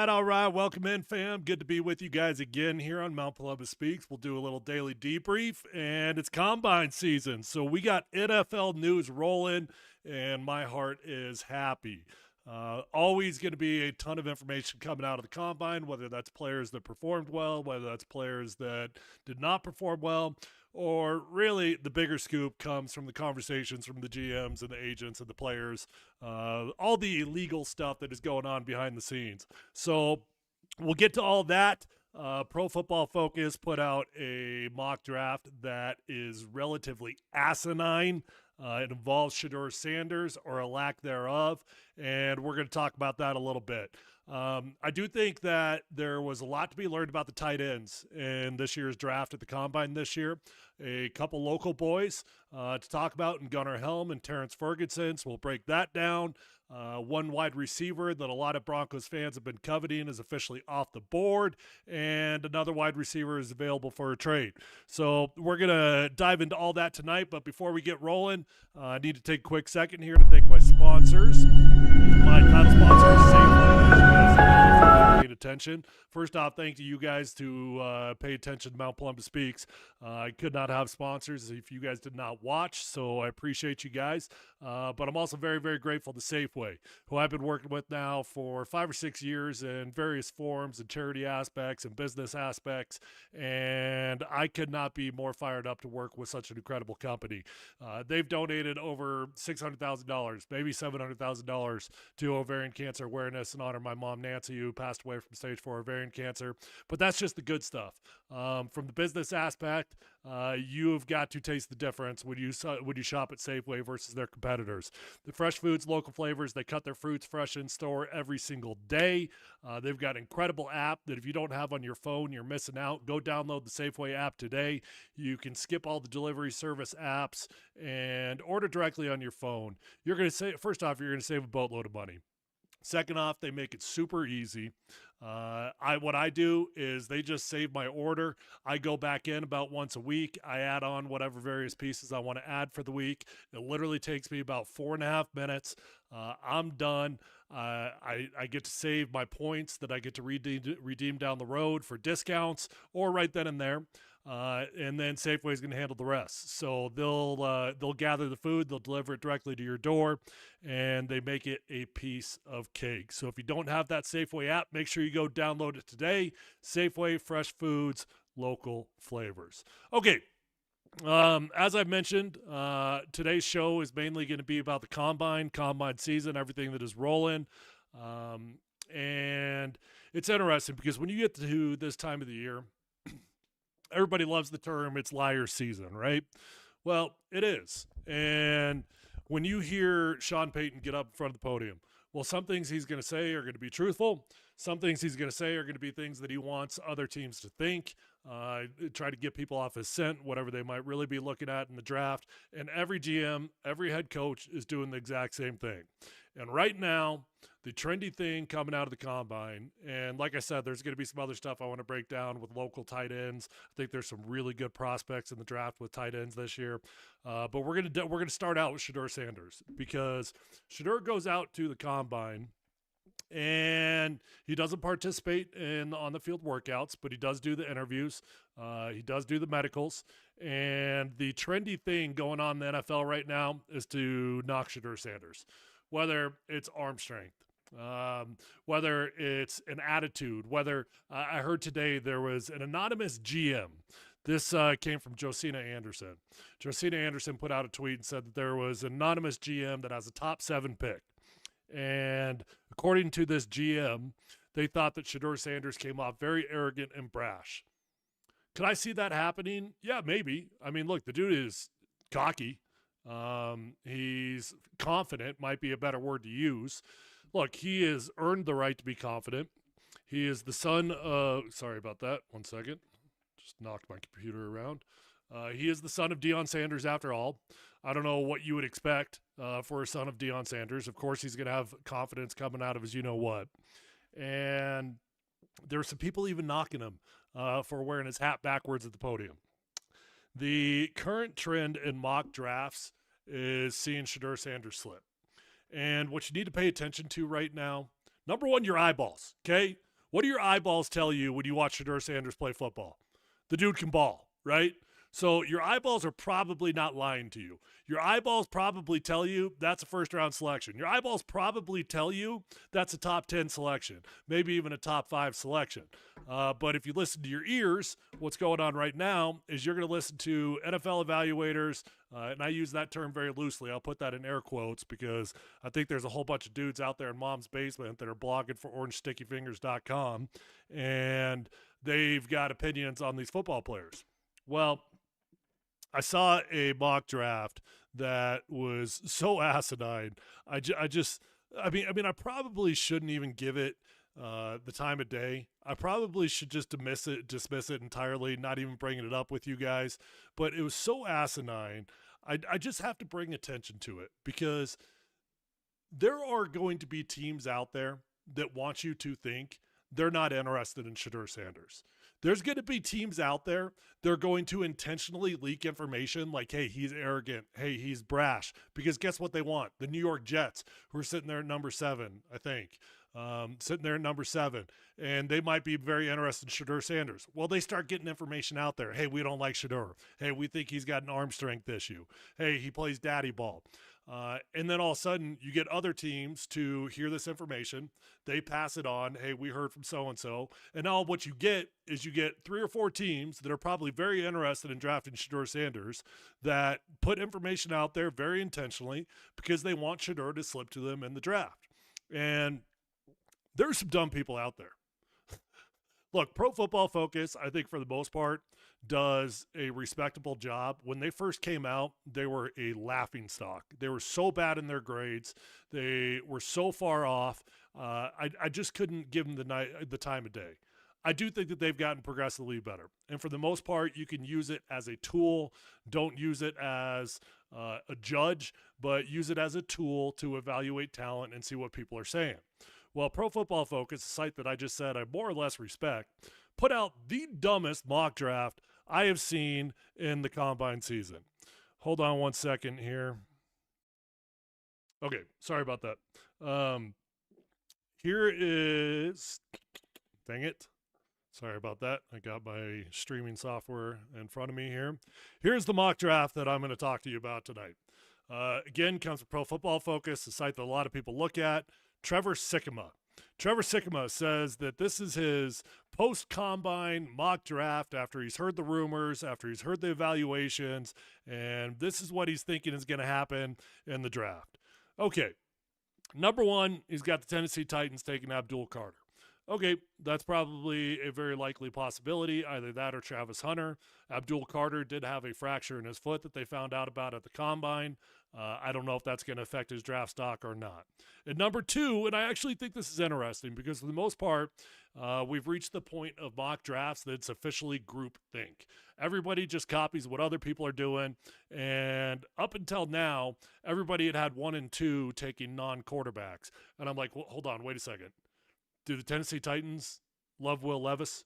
right, all right. Welcome in, fam. Good to be with you guys again here on Mount Polumbus Speaks. We'll do a little daily debrief, and it's combine season. So we got NFL news rolling, and my heart is happy. Always going to be a ton of information coming out of the combine, whether that's players that performed well, whether that's players that did not perform well, or really the bigger scoop comes from the conversations from the GMs and the agents and the players, all the illegal stuff that is going on behind the scenes. So we'll get to all that. Pro Football Focus put out a mock draft that is relatively asinine. It involves Shedeur Sanders or a lack thereof, and we're going to talk about that a little bit. I do think that there was a lot to be learned about the tight ends in this year's draft at the Combine this year. A couple local boys to talk about in Gunnar Helm and Terrence Ferguson, so we'll break that down. One wide receiver that a lot of Broncos fans have been coveting is officially off the board, and another wide receiver is available for a trade. So we're going to dive into all that tonight, but before we get rolling, I need to take a quick second here to thank my sponsors. My title sponsor is Safeway. As you guys know, paying attention. First off, thank you guys to pay attention to Mount Polumbus Speaks. I could not have sponsors if you guys did not watch, so I appreciate you guys. But I'm also very, very grateful to Safeway, who I've been working with now for 5 or 6 years in various forms and charity aspects and business aspects, and I could not be more fired up to work with such an incredible company. They've donated over $600,000, maybe $700,000 to ovarian cancer awareness in honor of my mom, Nancy, who passed away from stage 4 ovarian cancer. But that's just the good stuff. From the business aspect, you've got to taste the difference when you shop at Safeway versus their competitors. The fresh foods, local flavors, they cut their fruits fresh in store every single day. They've got an incredible app that if you don't have on your phone, you're missing out. Go download the Safeway app today. You can skip all the delivery service apps and order directly on your phone. You're going to say, first off, you're going to save a boatload of money. Second off, they make it super easy. What I do is they just save my order. I go back in about once a week. I add on whatever various pieces I want to add for the week. It literally takes me about 4.5 minutes. I'm done. I get to save my points that I get to redeem down the road for discounts or right then and there. And then Safeway is going to handle the rest. So they'll gather the food, they'll deliver it directly to your door, and they make it a piece of cake. So if you don't have that Safeway app, make sure you go download it today. Safeway, fresh foods, local flavors. Okay. As I mentioned, today's show is mainly going to be about the combine season, everything that is rolling. And it's interesting because when you get to this time of the year, everybody loves the term, it's liar season, right? Well, it is. And when you hear Sean Payton get up in front of the podium, well, some things he's going to say are going to be truthful. Some things he's going to say are going to be things that he wants other teams to think, try to get people off his scent, whatever they might really be looking at in the draft. And every GM, every head coach is doing the exact same thing. And right now, the trendy thing coming out of the combine, and like I said, there's going to be some other stuff I want to break down with local tight ends. I think there's some really good prospects in the draft with tight ends this year. But we're going to start out with Shedeur Sanders because Shedeur goes out to the combine and he doesn't participate in on the field workouts, but he does do the interviews. He does do the medicals. And the trendy thing going on in the NFL right now is to knock Shedeur Sanders, whether it's arm strength, whether it's an attitude, whether I heard today there was an anonymous GM. This came from Josina Anderson. Josina Anderson put out a tweet and said that there was an anonymous GM that has a top 7 pick. And according to this GM, they thought that Shedeur Sanders came off very arrogant and brash. Could I see that happening? Yeah, maybe. I mean, look, the dude is cocky. He's confident, might be a better word to use. Look, he has earned the right to be confident. He is the son of, sorry about that, 1 second. Just knocked my computer around. He is the son of Deion Sanders after all. I don't know what you would expect for a son of Deion Sanders. Of course, he's going to have confidence coming out of his you-know-what. And there are some people even knocking him for wearing his hat backwards at the podium. The current trend in mock drafts is seeing Shedeur Sanders slip. And what you need to pay attention to right now, number one, your eyeballs, okay? What do your eyeballs tell you when you watch Shedeur Sanders play football? The dude can ball, right? So your eyeballs are probably not lying to you. Your eyeballs probably tell you that's a first-round selection. Your eyeballs probably tell you that's a top 10 selection, maybe even a top 5 selection. But if you listen to your ears, what's going on right now is you're going to listen to NFL evaluators, and I use that term very loosely. I'll put that in air quotes because I think there's a whole bunch of dudes out there in mom's basement that are blogging for orangestickyfingers.com, and they've got opinions on these football players. Well, I saw a mock draft that was so asinine. I mean, I probably shouldn't even give it the time of day. I probably should just dismiss it entirely, not even bringing it up with you guys. But it was so asinine. I just have to bring attention to it because there are going to be teams out there that want you to think they're not interested in Shedeur Sanders. There's going to be teams out there, they're going to intentionally leak information like, hey, he's arrogant. Hey, he's brash. Because guess what they want? The New York Jets, who are sitting there at number 7, I think. Sitting there at number 7. And they might be very interested in Shedeur Sanders. Well, they start getting information out there. Hey, we don't like Shedeur. Hey, we think he's got an arm strength issue. Hey, he plays daddy ball. And then all of a sudden, you get other teams to hear this information. They pass it on. Hey, we heard from so-and-so. And now what you get is you get 3 or 4 teams that are probably very interested in drafting Shedeur Sanders that put information out there very intentionally because they want Shedeur to slip to them in the draft. And there's some dumb people out there. Look, Pro Football Focus, I think for the most part, does a respectable job. When they first came out, they were a laughingstock. They were so bad in their grades. They were so far off. I just couldn't give them the time of day. I do think that they've gotten progressively better. And for the most part, you can use it as a tool. Don't use it as a judge, but use it as a tool to evaluate talent and see what people are saying. Well, Pro Football Focus, a site that I just said I more or less respect, put out the dumbest mock draft I have seen in the combine season. Hold on one second here. Okay, sorry about that. Here is, dang it. Sorry about that. I got my streaming software in front of me here. Here's the mock draft that I'm going to talk to you about tonight. Again, comes from Pro Football Focus, a site that a lot of people look at. Trevor Sikkema. Trevor Sikkema says that this is his post-combine mock draft after he's heard the rumors, after he's heard the evaluations, and this is what he's thinking is going to happen in the draft. Okay, number 1, he's got the Tennessee Titans taking Abdul Carter. Okay, that's probably a very likely possibility, either that or Travis Hunter. Abdul Carter did have a fracture in his foot that they found out about at the combine. I don't know if that's going to affect his draft stock or not. And number 2, and I actually think this is interesting because for the most part, we've reached the point of mock drafts that it's officially groupthink. Everybody just copies what other people are doing. And up until now, everybody had 1 and 2 taking non-quarterbacks. And I'm like, well, hold on, wait a second. Do the Tennessee Titans love Will Levis?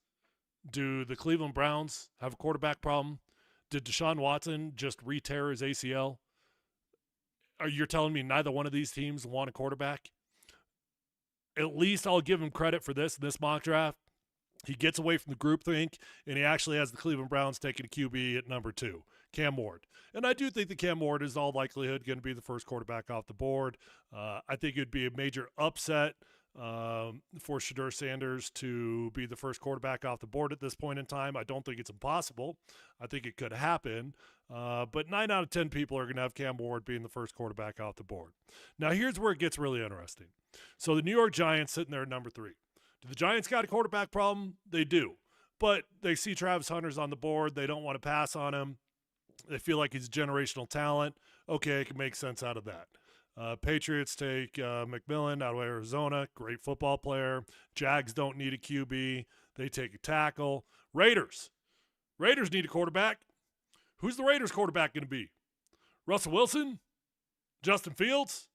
Do the Cleveland Browns have a quarterback problem? Did Deshaun Watson just re-tear his ACL? Are you telling me neither one of these teams want a quarterback? At least I'll give him credit for this in this mock draft. He gets away from the groupthink, and he actually has the Cleveland Browns taking a QB at number 2, Cam Ward. And I do think that Cam Ward is in all likelihood going to be the first quarterback off the board. I think it would be a major upset for Shedeur Sanders to be the first quarterback off the board at this point in time. I don't think it's impossible. I think it could happen. But 9 out of 10 people are going to have Cam Ward being the first quarterback off the board. Now, here's where it gets really interesting. So the New York Giants sitting there at number 3. Do the Giants got a quarterback problem? They do. But they see Travis Hunter's on the board. They don't want to pass on him. They feel like he's generational talent. Okay, it can make sense out of that. Patriots take McMillan out of Arizona. Great football player. Jags don't need a QB. They take a tackle. Raiders need a quarterback. Who's the Raiders quarterback going to be? Russell Wilson? Justin Fields?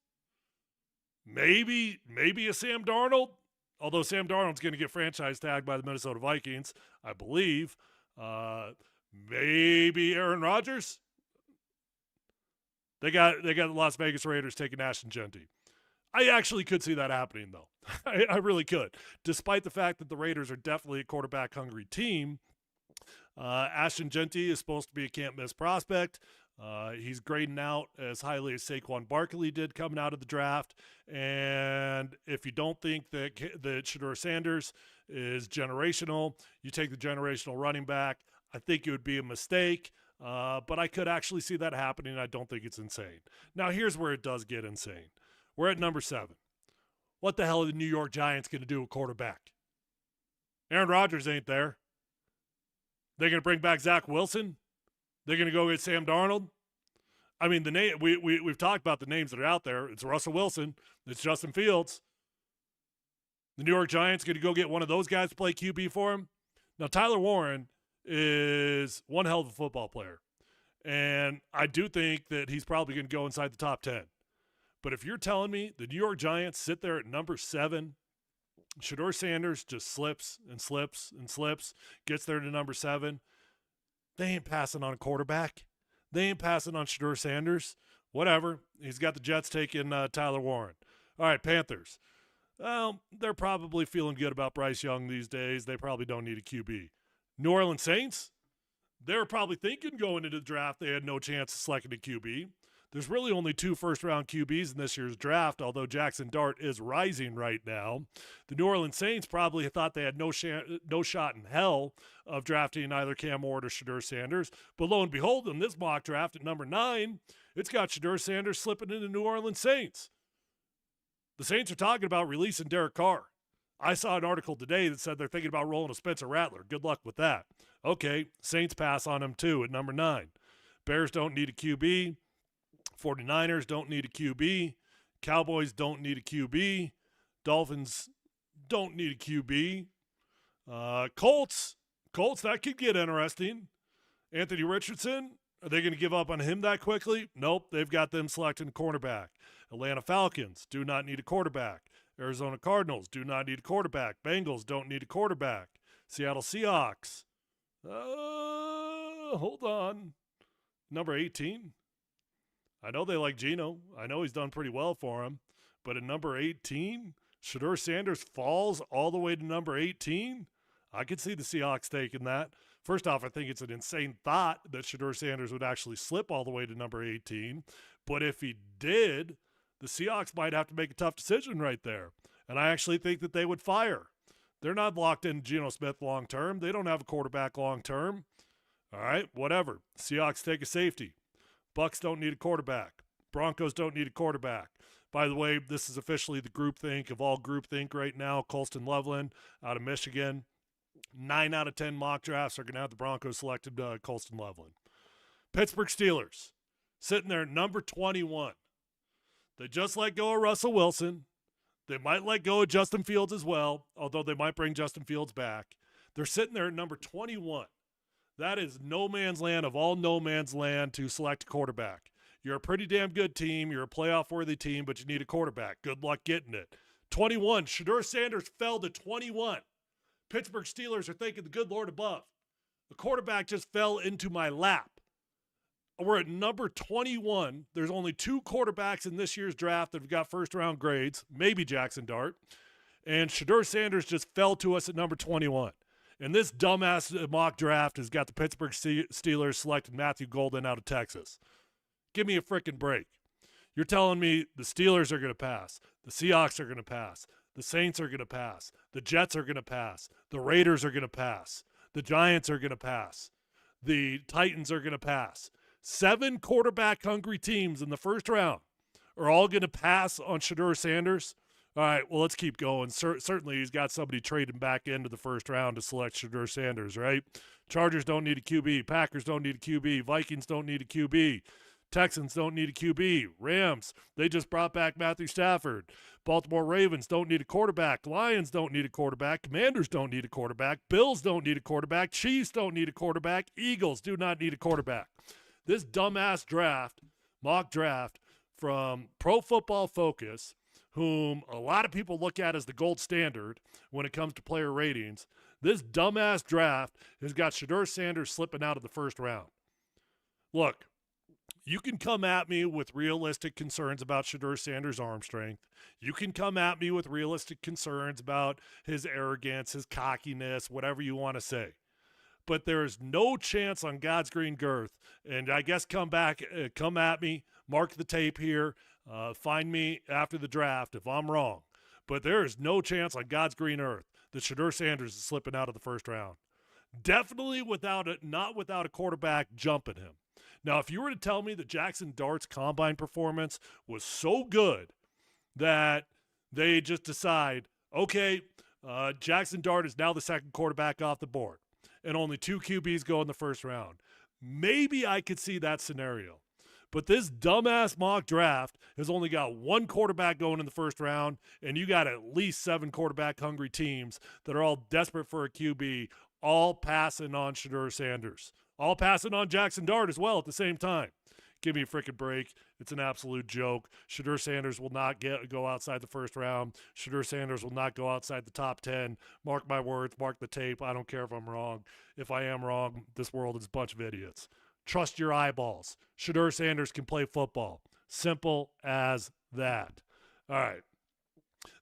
Maybe a Sam Darnold? Although Sam Darnold's going to get franchise tagged by the Minnesota Vikings, I believe. Maybe Aaron Rodgers? They got the Las Vegas Raiders taking Ashton Genty. I actually could see that happening, though. I really could. Despite the fact that the Raiders are definitely a quarterback-hungry team, Ashton Genty is supposed to be a can't-miss prospect. He's grading out as highly as Saquon Barkley did coming out of the draft. And if you don't think that Shedeur Sanders is generational, you take the generational running back. I think it would be a mistake, but I could actually see that happening. I don't think it's insane. Now, here's where it does get insane. We're at number 7. What the hell are the New York Giants going to do at quarterback? Aaron Rodgers ain't there. They're going to bring back Zach Wilson? They're going to go get Sam Darnold? I mean, the name we've talked about the names that are out there. It's Russell Wilson. It's Justin Fields. The New York Giants going to go get one of those guys to play QB for him? Now, Tyler Warren is one hell of a football player. And I do think that he's probably going to go inside the top 10. But if you're telling me the New York Giants sit there at number 7, Shedeur Sanders just slips and slips and slips, gets there to number 7, they ain't passing on a quarterback. They ain't passing on Shedeur Sanders. Whatever. He's got the Jets taking Tyler Warren. All right, Panthers. Well, they're probably feeling good about Bryce Young these days. They probably don't need a QB. New Orleans Saints, they're probably thinking going into the draft they had no chance of selecting a QB. There's really only 2 first-round QBs in this year's draft, although Jackson Dart is rising right now. The New Orleans Saints probably thought they had no shot in hell of drafting either Cam Ward or Shedeur Sanders. But lo and behold, in this mock draft at number 9, it's got Shedeur Sanders slipping into New Orleans Saints. The Saints are talking about releasing Derek Carr. I saw an article today that said they're thinking about rolling a Spencer Rattler. Good luck with that. Okay, Saints pass on him too at number 9. Bears don't need a QB. 49ers don't need a QB. Cowboys don't need a QB. Dolphins don't need a QB. Colts, that could get interesting. Anthony Richardson, are they going to give up on him that quickly? Nope, they've got them selecting a cornerback. Atlanta Falcons do not need a quarterback. Arizona Cardinals do not need a quarterback. Bengals don't need a quarterback. Seattle Seahawks. Hold on. Number 18. I know they like Geno. I know he's done pretty well for him. But at number 18, Shedeur Sanders falls all the way to number 18. I could see the Seahawks taking that. First off, I think it's an insane thought that Shedeur Sanders would actually slip all the way to number 18. But if he did, the Seahawks might have to make a tough decision right there. And I actually think that they would fire. They're not locked in Geno Smith long term. They don't have a quarterback long term. All right, whatever. Seahawks take a safety. Bucks don't need a quarterback. Broncos don't need a quarterback. By the way, this is officially the groupthink of all groupthink right now. Colston Loveland out of Michigan. 9 out of 10 mock drafts are going to have the Broncos selected Colston Loveland. Pittsburgh Steelers sitting there at number 21. They just let go of Russell Wilson. They might let go of Justin Fields as well, although they might bring Justin Fields back. They're sitting there at number 21. That is no man's land of all no man's land to select a quarterback. You're a pretty damn good team. You're a playoff-worthy team, but you need a quarterback. Good luck getting it. 21. Shedeur Sanders fell to 21. Pittsburgh Steelers are thanking the good Lord above. The quarterback just fell into my lap. We're at number 21. There's only 2 quarterbacks in this year's draft that have got first-round grades, maybe Jackson Dart. And Shedeur Sanders just fell to us at number 21. And this dumbass mock draft has got the Pittsburgh Steelers selecting Matthew Golden out of Texas. Give me a freaking break. You're telling me the Steelers are going to pass. The Seahawks are going to pass. The Saints are going to pass. The Jets are going to pass. The Raiders are going to pass. The Giants are going to pass. The Titans are going to pass. 7 quarterback-hungry teams in the first round are all going to pass on Shedeur Sanders. All right, well, let's keep going. Certainly, he's got somebody trading back into the first round to select Shedeur Sanders, right? Chargers don't need a QB. Packers don't need a QB. Vikings don't need a QB. Texans don't need a QB. Rams, they just brought back Matthew Stafford. Baltimore Ravens don't need a quarterback. Lions don't need a quarterback. Commanders don't need a quarterback. Bills don't need a quarterback. Chiefs don't need a quarterback. Eagles do not need a quarterback. This dumbass draft, mock draft from Pro Football Focus, whom a lot of people look at as the gold standard when it comes to player ratings, this dumbass draft has got Shedeur Sanders slipping out of the first round. Look, You can come at me with realistic concerns about Shedeur Sanders' arm strength. You can come at me with realistic concerns about his arrogance, his cockiness, whatever you want to say. But there is no chance on God's green girth. And I guess come at me, mark the tape here, find me after the draft if I'm wrong. But there is no chance on God's green earth that Shedeur Sanders is slipping out of the first round. Definitely not without a quarterback jumping him. Now, if you were to tell me that Jackson Dart's combine performance was so good that they just decide, okay, Jackson Dart is now the second quarterback off the board, and only 2 QBs go in the first round, maybe I could see that scenario. But this dumbass mock draft has only got 1 quarterback going in the first round, and you got at least 7 quarterback-hungry teams that are all desperate for a QB, all passing on Shedeur Sanders. All passing on Jackson Dart as well at the same time. Give me a freaking break. It's an absolute joke. Shedeur Sanders will not go outside the first round. Shedeur Sanders will not go outside the top 10. Mark my words. Mark the tape. I don't care if I'm wrong. If I am wrong, this world is a bunch of idiots. Trust your eyeballs. Shedeur Sanders can play football. Simple as that. All right.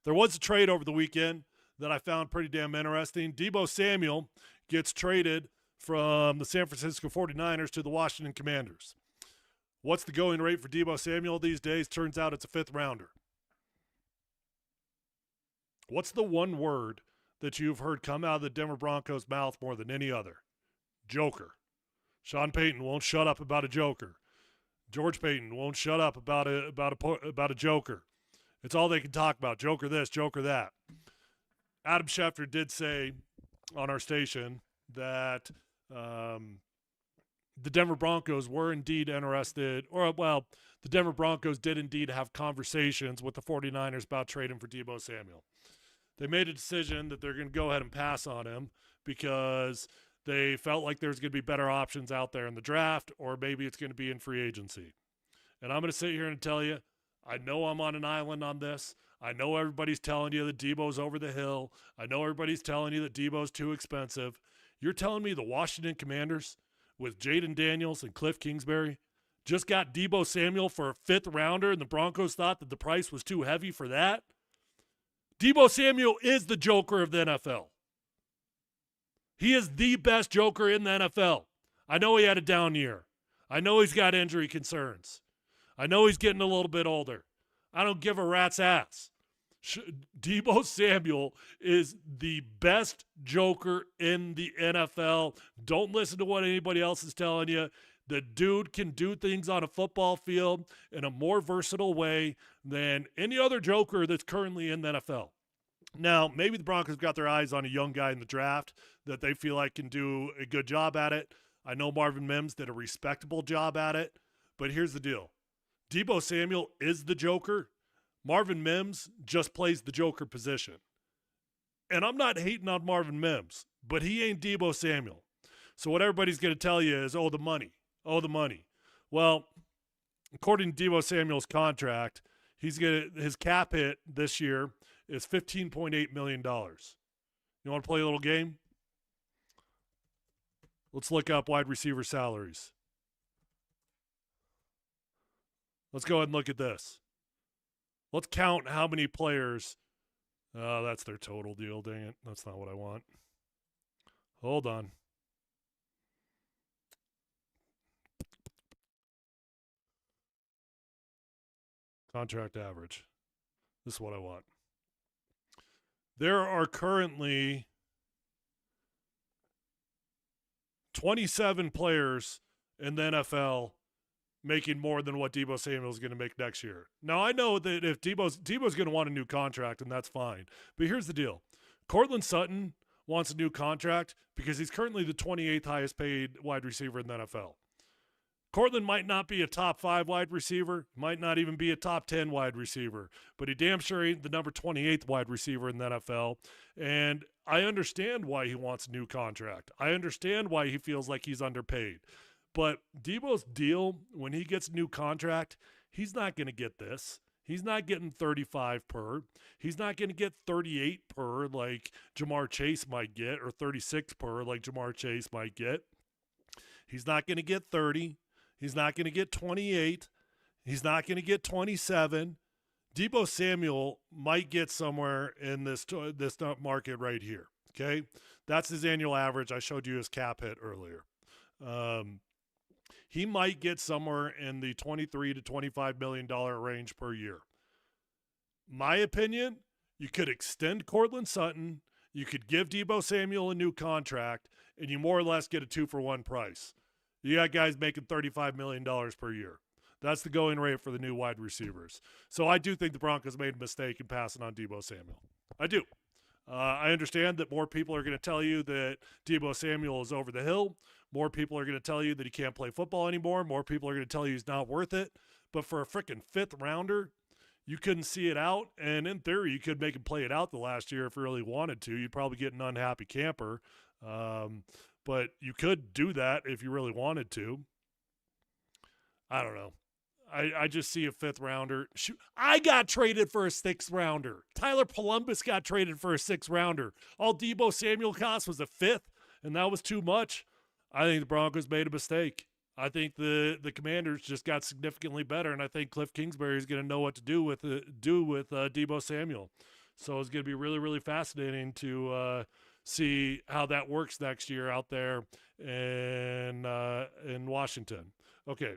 There was a trade over the weekend that I found pretty damn interesting. Deebo Samuel gets traded from the San Francisco 49ers to the Washington Commanders. What's the going rate for Deebo Samuel these days? Turns out it's a 5th rounder. What's the one word that you've heard come out of the Denver Broncos' mouth more than any other? Joker. Sean Payton won't shut up about a joker. George Payton won't shut up about a joker. It's all they can talk about. Joker this, joker that. Adam Schefter did say on our station that the Denver Broncos were indeed interested, the Denver Broncos did indeed have conversations with the 49ers about trading for Deebo Samuel. They made a decision that they're going to go ahead and pass on him because they felt like there's going to be better options out there in the draft, or maybe it's going to be in free agency. And I'm going to sit here and tell you, I know I'm on an island on this. I know everybody's telling you that Deebo's over the hill. I know everybody's telling you that Deebo's too expensive. You're telling me the Washington Commanders with Jaden Daniels and Cliff Kingsbury just got Deebo Samuel for a 5th rounder and the Broncos thought that the price was too heavy for that? Deebo Samuel is the joker of the NFL. He is the best joker in the NFL. I know he had a down year. I know he's got injury concerns. I know he's getting a little bit older. I don't give a rat's ass. Deebo Samuel is the best joker in the NFL. Don't listen to what anybody else is telling you. The dude can do things on a football field in a more versatile way than any other joker that's currently in the NFL. Now, maybe the Broncos got their eyes on a young guy in the draft that they feel like can do a good job at it. I know Marvin Mims did a respectable job at it, but here's the deal. Deebo Samuel is the joker. Marvin Mims just plays the joker position. And I'm not hating on Marvin Mims, but he ain't Deebo Samuel. So what everybody's going to tell you is, oh, the money. Oh, the money. Well, according to Deebo Samuel's contract, his cap hit this year is $15.8 million. You want to play a little game? Let's look up wide receiver salaries. Let's go ahead and look at this. Let's count how many players. That's their total deal. Dang it. That's not what I want. Hold on. Contract average. This is what I want. There are currently 27 players in the NFL making more than what Deebo Samuel is going to make next year. Now, I know that if Deebo's going to want a new contract, and that's fine. But here's the deal. Courtland Sutton wants a new contract because he's currently the 28th highest paid wide receiver in the NFL. Courtland might not be a top 5 wide receiver, might not even be a top 10 wide receiver, but he damn sure ain't the number 28th wide receiver in the NFL. And I understand why he wants a new contract. I understand why he feels like he's underpaid. But Deebo's deal, when he gets a new contract, he's not going to get this. He's not getting 35 per. He's not going to get 38 per like Jamar Chase might get, or 36 per like Jamar Chase might get. He's not going to get 30. He's not going to get 28. He's not going to get 27. Deebo Samuel might get somewhere in this market right here. Okay, that's his annual average. I showed you his cap hit earlier. He might get somewhere in the $23 to $25 million range per year. My opinion, you could extend Courtland Sutton, you could give Deebo Samuel a new contract, and you more or less get a 2-for-1 price. You got guys making $35 million per year. That's the going rate for the new wide receivers. So I do think the Broncos made a mistake in passing on Deebo Samuel. I do. I understand that more people are going to tell you that Deebo Samuel is over the hill. More people are going to tell you that he can't play football anymore. More people are going to tell you he's not worth it. But for a freaking fifth rounder, you couldn't see it out. And in theory, you could make him play it out the last year if you really wanted to. You'd probably get an unhappy camper. But you could do that if you really wanted to. I don't know. I just see a fifth rounder. Shoot, I got traded for a sixth rounder. Tyler Polumbus got traded for a sixth rounder. All Deebo Samuel cost was a fifth, and that was too much. I think the Broncos made a mistake. I think the Commanders just got significantly better, and I think Cliff Kingsbury is going to know what to do with Deebo Samuel. So it's going to be really, really fascinating to see how that works next year out there in Washington. Okay.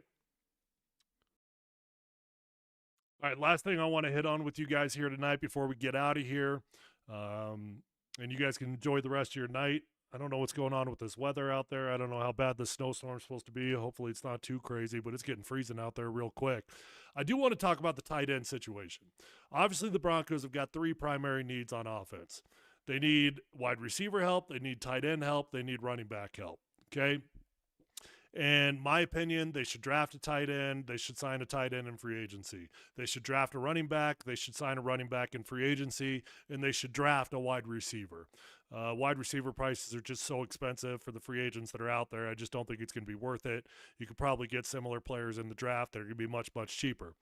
All right, last thing I want to hit on with you guys here tonight before we get out of here, and you guys can enjoy the rest of your night. I don't know what's going on with this weather out there. I don't know how bad this snowstorm's supposed to be. Hopefully it's not too crazy, but it's getting freezing out there real quick. I do want to talk about the tight end situation. Obviously, the Broncos have got three primary needs on offense. They need wide receiver help, they need tight end help, they need running back help, okay? And my opinion, they should draft a tight end. They should sign a tight end in free agency. They should draft a running back. They should sign a running back in free agency. And they should draft a wide receiver. Wide receiver prices are just so expensive for the free agents that are out there. I just don't think it's going to be worth it. You could probably get similar players in the draft. They're going to be much, much cheaper.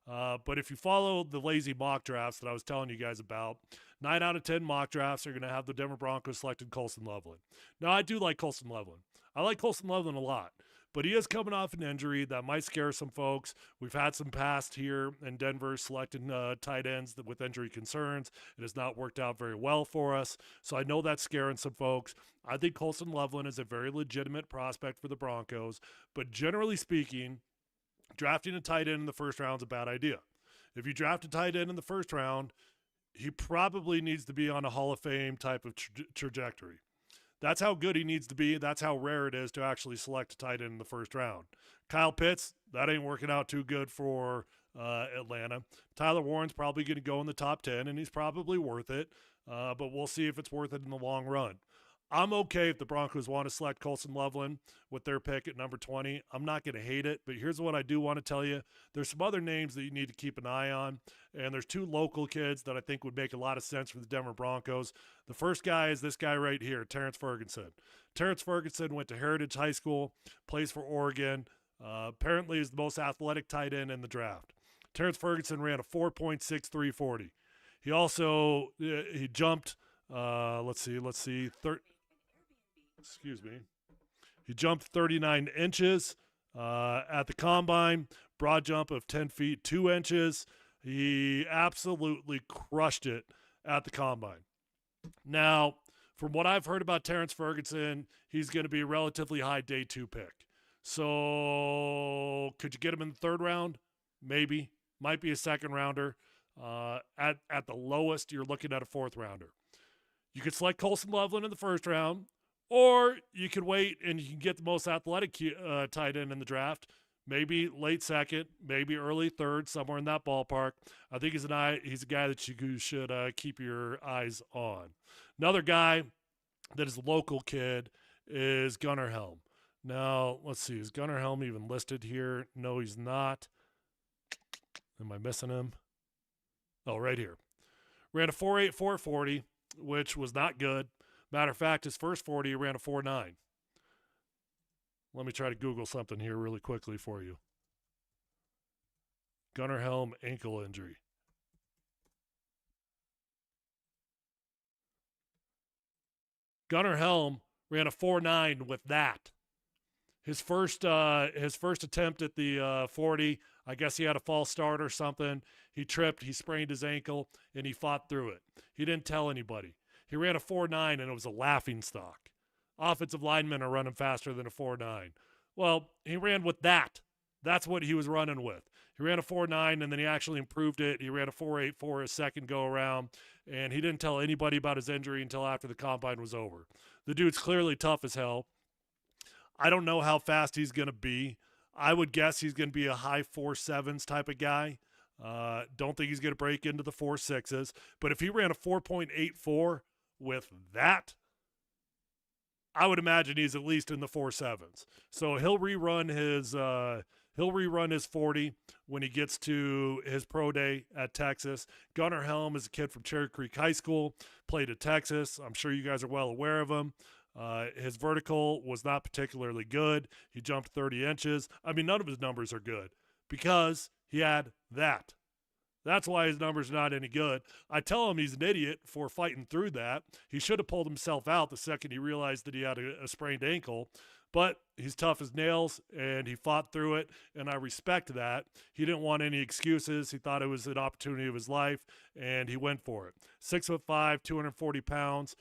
But if you follow the lazy mock drafts that I was telling you guys about, 9 out of 10 mock drafts are going to have the Denver Broncos selecting Colston Loveland. Now, I do like Colston Loveland. I like Colston Loveland a lot, but he is coming off an injury that might scare some folks. We've had some past here in Denver selecting tight ends with injury concerns. It has not worked out very well for us, so I know that's scaring some folks. I think Colston Loveland is a very legitimate prospect for the Broncos, but generally speaking, drafting a tight end in the first round is a bad idea. If you draft a tight end in the first round, he probably needs to be on a Hall of Fame type of trajectory. That's how good he needs to be. That's how rare it is to actually select a tight end in the first round. Kyle Pitts, that ain't working out too good for Atlanta. Tyler Warren's probably going to go in the top 10, and he's probably worth it, but we'll see if it's worth it in the long run. I'm okay if the Broncos want to select Colston Loveland with their pick at number 20. I'm not going to hate it, but here's what I do want to tell you. There's some other names that you need to keep an eye on, and there's two local kids that I think would make a lot of sense for the Denver Broncos. The first guy is this guy right here, Terrence Ferguson. Terrence Ferguson went to Heritage High School, plays for Oregon, apparently is the most athletic tight end in the draft. Terrence Ferguson ran a 4.63 40. He also he jumped, he jumped 39 inches at the combine, broad jump of 10 feet 2 inches. He absolutely crushed it at the combine. Now, from what I've heard about Terrence Ferguson, he's going to be a relatively high day 2 pick. So could you get him in the third round? Maybe. Might be a second rounder. At the lowest, you're looking at a fourth rounder. You could select Colston Loveland in the first round, or you could wait and you can get the most athletic tight end in the draft, maybe late second, maybe early third, somewhere in that ballpark. I think he's a guy that you should keep your eyes on. Another guy that is a local kid is Gunnar Helm. Now, let's see, is Gunnar Helm even listed here? No, he's not. Am I missing him? Oh, right here. Ran a 4.8 4.40, which was not good. Matter of fact, his first 40, he ran a 4.9. Let me try to Google something here really quickly for you. Gunnar Helm ankle injury. Gunnar Helm ran a 4.9 with that. His first attempt at the 40, I guess he had a false start or something. He tripped, he sprained his ankle, and he fought through it. He didn't tell anybody. He ran a 4.9, and it was a laughing stock. Offensive linemen are running faster than a 4.9. Well, he ran with that. That's what he was running with. He ran a 4.9, and then he actually improved it. He ran a 4.8 his second go around, and he didn't tell anybody about his injury until after the combine was over. The dude's clearly tough as hell. I don't know how fast he's going to be. I would guess he's going to be a high 4.7s type of guy. Don't think he's going to break into the 4.6s. But if he ran a 4.84 with that, I would imagine he's at least in the 4.7s. So he'll rerun his 40 when he gets to his pro day at Texas. Gunnar Helm is a kid from Cherry Creek High School, played at Texas. I'm sure you guys are well aware of him. His vertical was not particularly good. He jumped 30 inches. I mean, none of his numbers are good because he had that. That's why his numbers are not any good. I tell him he's an idiot for fighting through that. He should have pulled himself out the second he realized that he had a sprained ankle. But he's tough as nails, and he fought through it, and I respect that. He didn't want any excuses. He thought it was an opportunity of his life, and he went for it. 6'5", 240 pounds.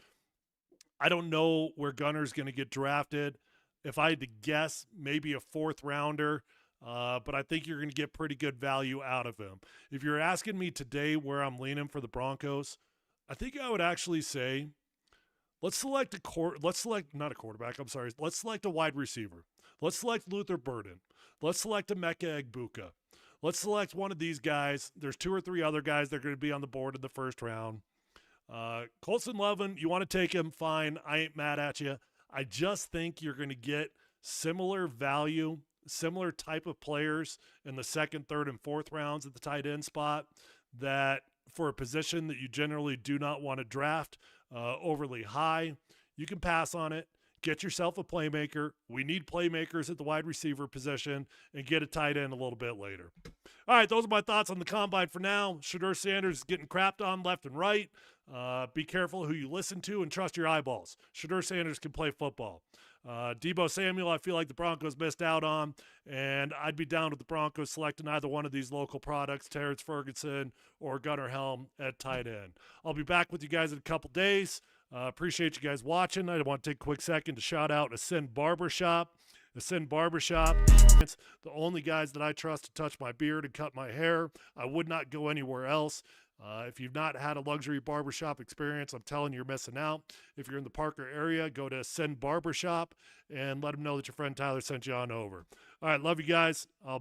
I don't know where Gunnar's going to get drafted. If I had to guess, maybe a fourth rounder, but I think you're going to get pretty good value out of him. If you're asking me today where I'm leaning for the Broncos, I think I would actually say let's select not a quarterback, I'm sorry. Let's select a wide receiver. Let's select Luther Burden. Let's select Emeka Egbuka. Let's select one of these guys. There's 2 or 3 other guys that are going to be on the board in the first round. Colson Levin, you want to take him, fine. I ain't mad at you. I just think you're going to get similar value, similar type of players in the second, third, and fourth rounds at the tight end spot that for a position that you generally do not want to draft overly high, you can pass on it. Get yourself a playmaker. We need playmakers at the wide receiver position and get a tight end a little bit later. All right, those are my thoughts on the combine for now. Shedeur Sanders is getting crapped on left and right. Be careful who you listen to and trust your eyeballs. Shedeur Sanders can play football. Deebo Samuel, I feel like the Broncos missed out on, and I'd be down with the Broncos selecting either one of these local products, Terrence Ferguson or Gunnar Helm at tight end. I'll be back with you guys in a couple days. Appreciate you guys watching. I want to take a quick second to shout out Ascend Barbershop. Ascend Barbershop, it's the only guys that I trust to touch my beard and cut my hair. I would not go anywhere else. If you've not had a luxury barbershop experience, I'm telling you, you're missing out. If you're in the Parker area, go to Ascend Barbershop and let them know that your friend Tyler sent you on over. All right, love you guys. I'll be